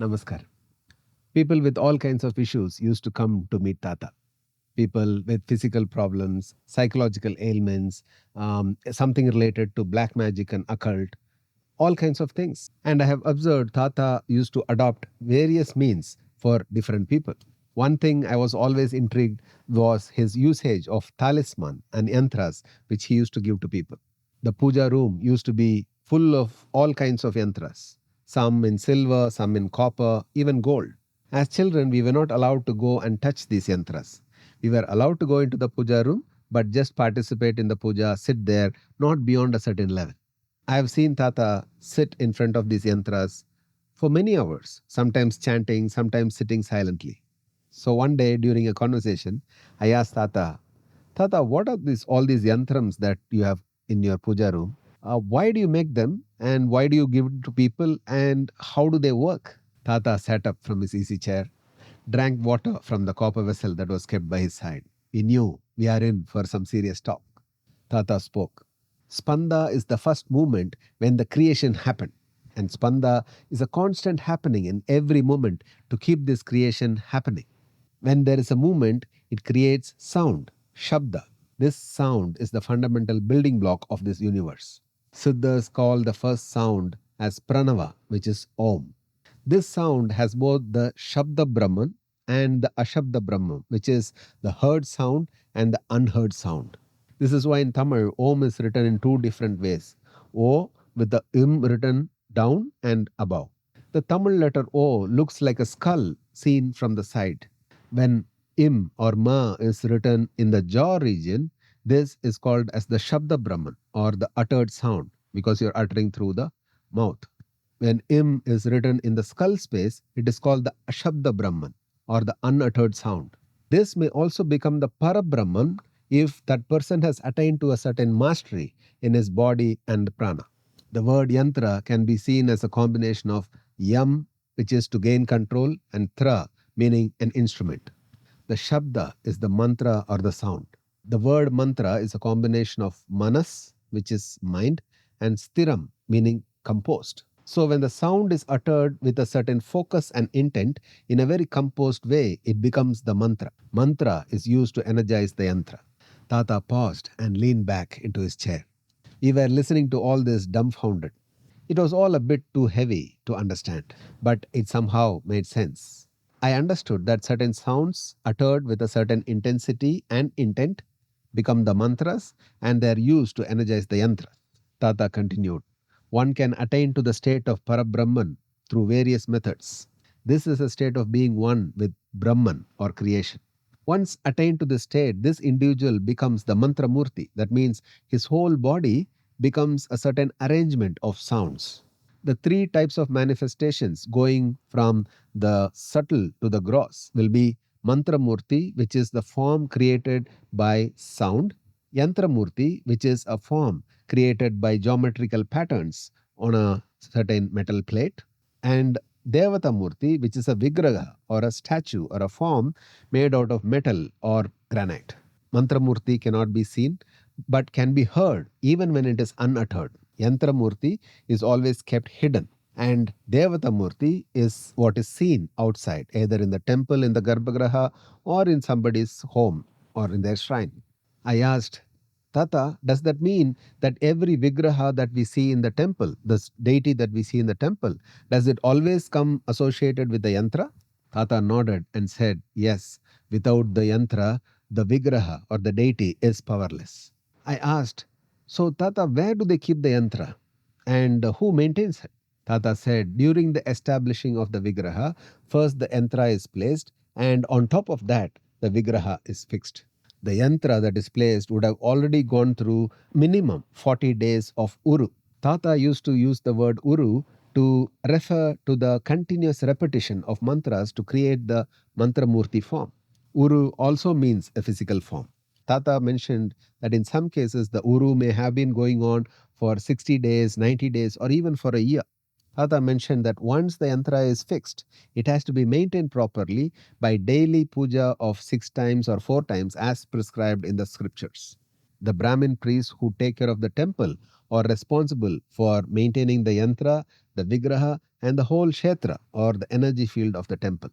Namaskar. People with all kinds of issues used to come to meet Tata. People with physical problems, psychological ailments, something related to black magic and occult, all kinds of things. And I have observed Tata used to adopt various means for different people. One thing I was always intrigued was his usage of talisman and yantras, which he used to give to people. The puja room used to be full of all kinds of yantras, some in silver, some in copper, even gold. As children, we were not allowed to go and touch these yantras. We were allowed to go into the puja room, but just participate in the puja, sit there, not beyond a certain level. I have seen Tata sit in front of these yantras for many hours, sometimes chanting, sometimes sitting silently. So one day during a conversation, I asked Tata, what are all these yantrams that you have in your puja room? Why do you make them and why do you give it to people and how do they work? Tata sat up from his easy chair, drank water from the copper vessel that was kept by his side. We knew we are in for some serious talk. Tata spoke. Spanda is the first movement when the creation happened. And Spanda is a constant happening in every moment to keep this creation happening. When there is a movement, it creates sound, shabda. This sound is the fundamental building block of this universe. Siddhas call the first sound as pranava, which is Om. This sound has both the Shabda Brahman and the Ashabda Brahman, which is the heard sound and the unheard sound. This is why in Tamil, Om is written in two different ways. O with the Im written down and above. The Tamil letter O looks like a skull seen from the side. When Im or Ma is written in the jaw region, this is called as the Shabda Brahman or the uttered sound because you're uttering through the mouth. When Im is written in the skull space, it is called the Ashabda Brahman or the unuttered sound. This may also become the Para Brahman if that person has attained to a certain mastery in his body and prana. The word yantra can be seen as a combination of yam, which is to gain control, and tra, meaning an instrument. The shabda is the mantra or the sound. The word mantra is a combination of manas, which is mind, and stiram, meaning composed. So when the sound is uttered with a certain focus and intent in a very composed way, it becomes the mantra. Mantra is used to energize the yantra. Tata paused and leaned back into his chair. We were listening to all this dumbfounded. It was all a bit too heavy to understand, but it somehow made sense. I understood that certain sounds uttered with a certain intensity and intent become the mantras and they are used to energize the yantras. Tata continued. One can attain to the state of Parabrahman through various methods. This is a state of being one with Brahman or creation. Once attained to this state, this individual becomes the mantra murti. That means his whole body becomes a certain arrangement of sounds. The three types of manifestations going from the subtle to the gross will be mantra murti, which is the form created by sound, yantra murti, which is a form created by geometrical patterns on a certain metal plate, and Devata Murti, which is a vigraha or a statue or a form made out of metal or granite. Mantra Murti cannot be seen but can be heard even when it is unuttered. Yantra Murti is always kept hidden. And Devata Murti is what is seen outside, either in the temple, in the Garbhagraha, or in somebody's home or in their shrine. I asked, Tata, does that mean that every vigraha that we see in the temple, this deity that we see in the temple, does it always come associated with the yantra? Tata nodded and said, yes, without the yantra, the vigraha or the deity is powerless. I asked, so Tata, where do they keep the yantra? And who maintains it? Tata said, during the establishing of the vigraha, first the yantra is placed, and on top of that, the vigraha is fixed. The yantra that is placed would have already gone through minimum 40 days of uru. Tata used to use the word uru to refer to the continuous repetition of mantras to create the mantra murti form. Uru also means a physical form. Tata mentioned that in some cases the uru may have been going on for 60 days, 90 days, or even for a year. Tata mentioned that once the yantra is fixed, it has to be maintained properly by daily puja of 6 times or 4 times as prescribed in the scriptures. The Brahmin priests who take care of the temple or responsible for maintaining the yantra, the vigraha, and the whole kshetra or the energy field of the temple.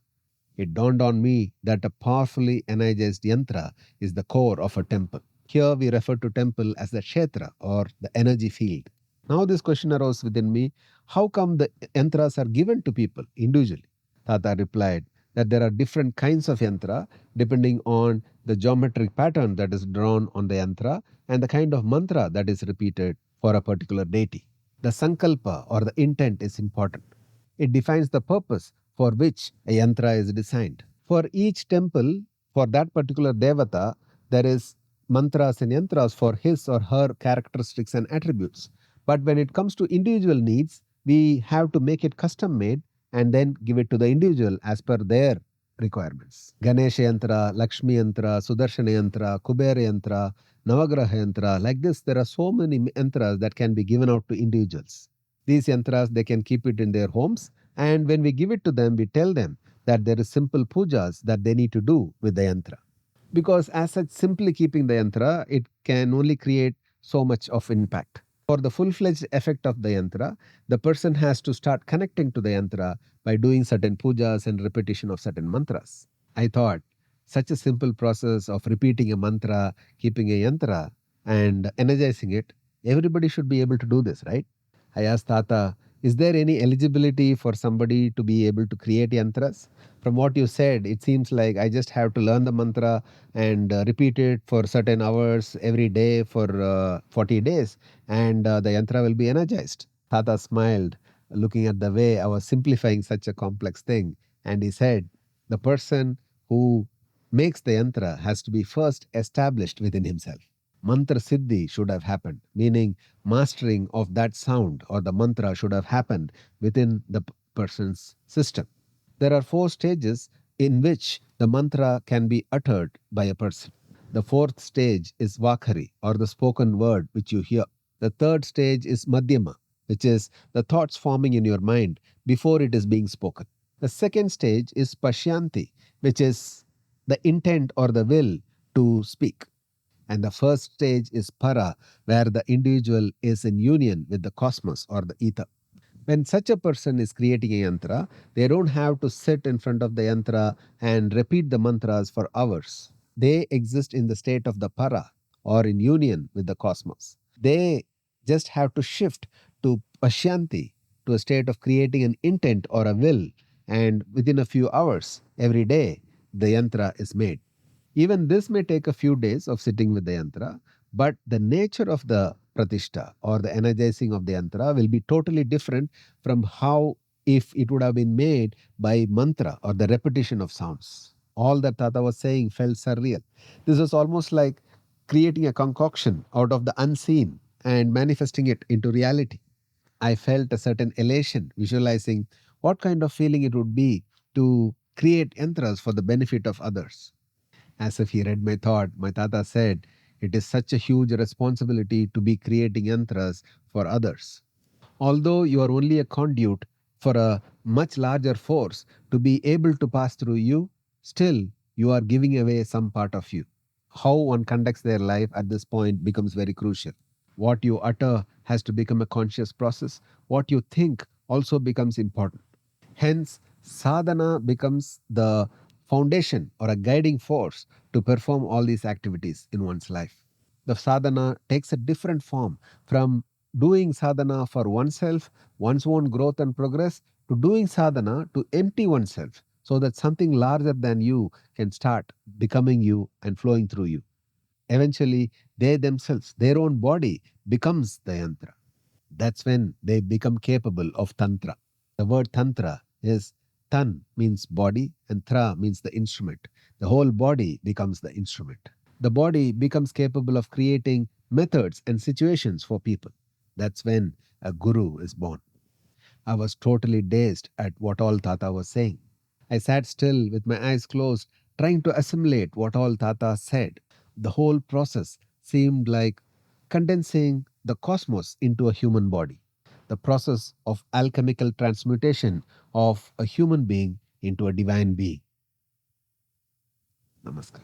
It dawned on me that a powerfully energized yantra is the core of a temple. Here we refer to temple as the kshetra or the energy field. Now this question arose within me, how come the yantras are given to people individually? Tata replied that there are different kinds of yantra depending on the geometric pattern that is drawn on the yantra and the kind of mantra that is repeated for a particular deity. The sankalpa or the intent is important. It defines the purpose for which a yantra is designed. For each temple, for that particular devata, there is mantras and yantras for his or her characteristics and attributes. But when it comes to individual needs, we have to make it custom made and then give it to the individual as per their requirements. Ganesha yantra, Lakshmi yantra, Sudarshana yantra, Kubera yantra, Navagraha yantra. Like this, there are so many yantras that can be given out to individuals. These yantras, they can keep it in their homes, and when we give it to them, we tell them that there is simple pujas that they need to do with the yantra. Because as such, simply keeping the yantra, it can only create so much of impact. For the full-fledged effect of the yantra, the person has to start connecting to the yantra by doing certain pujas and repetition of certain mantras. I thought such a simple process of repeating a mantra, keeping a yantra, and energizing it, everybody should be able to do this, right? I asked Tata, is there any eligibility for somebody to be able to create yantras? From what you said, it seems like I just have to learn the mantra and repeat it for certain hours every day for 40 days, and the yantra will be energized. Tata smiled, looking at the way I was simplifying such a complex thing, and he said, the person who makes the yantra has to be first established within himself. Mantra siddhi should have happened, meaning mastering of that sound or the mantra should have happened within the person's system. There are four stages in which the mantra can be uttered by a person. The fourth stage is vakhari or the spoken word which you hear. The third stage is madhyama, which is the thoughts forming in your mind before it is being spoken. The second stage is pashyanti, which is the intent or the will to speak. And the first stage is para, where the individual is in union with the cosmos or the ether. When such a person is creating a yantra, they don't have to sit in front of the yantra and repeat the mantras for hours. They exist in the state of the para or in union with the cosmos. They just have to shift to pashyanti, to a state of creating an intent or a will, and within a few hours, every day, the yantra is made. Even this may take a few days of sitting with the yantra, but the nature of the pratishta or the energizing of the yantra will be totally different from how if it would have been made by mantra or the repetition of sounds. All that Tata was saying felt surreal. This was almost like creating a concoction out of the unseen and manifesting it into reality. I felt a certain elation visualizing what kind of feeling it would be to create yantras for the benefit of others. As if he read my thought, my Tata said, it is such a huge responsibility to be creating yantras for others. Although you are only a conduit for a much larger force to be able to pass through you, still you are giving away some part of you. How one conducts their life at this point becomes very crucial. What you utter has to become a conscious process. What you think also becomes important. Hence, sadhana becomes the foundation or a guiding force to perform all these activities in one's life. The sadhana takes a different form from doing sadhana for oneself, one's own growth and progress, to doing sadhana to empty oneself so that something larger than you can start becoming you and flowing through you. Eventually, they themselves, their own body becomes the yantra. That's when they become capable of tantra. The word tantra is tan means body and tra means the instrument. The whole body becomes the instrument. The body becomes capable of creating methods and situations for people. That's when a guru is born. I was totally dazed at what all Tata was saying. I sat still with my eyes closed, trying to assimilate what all Tata said. The whole process seemed like condensing the cosmos into a human body. The process of alchemical transmutation of a human being into a divine being. Namaskar.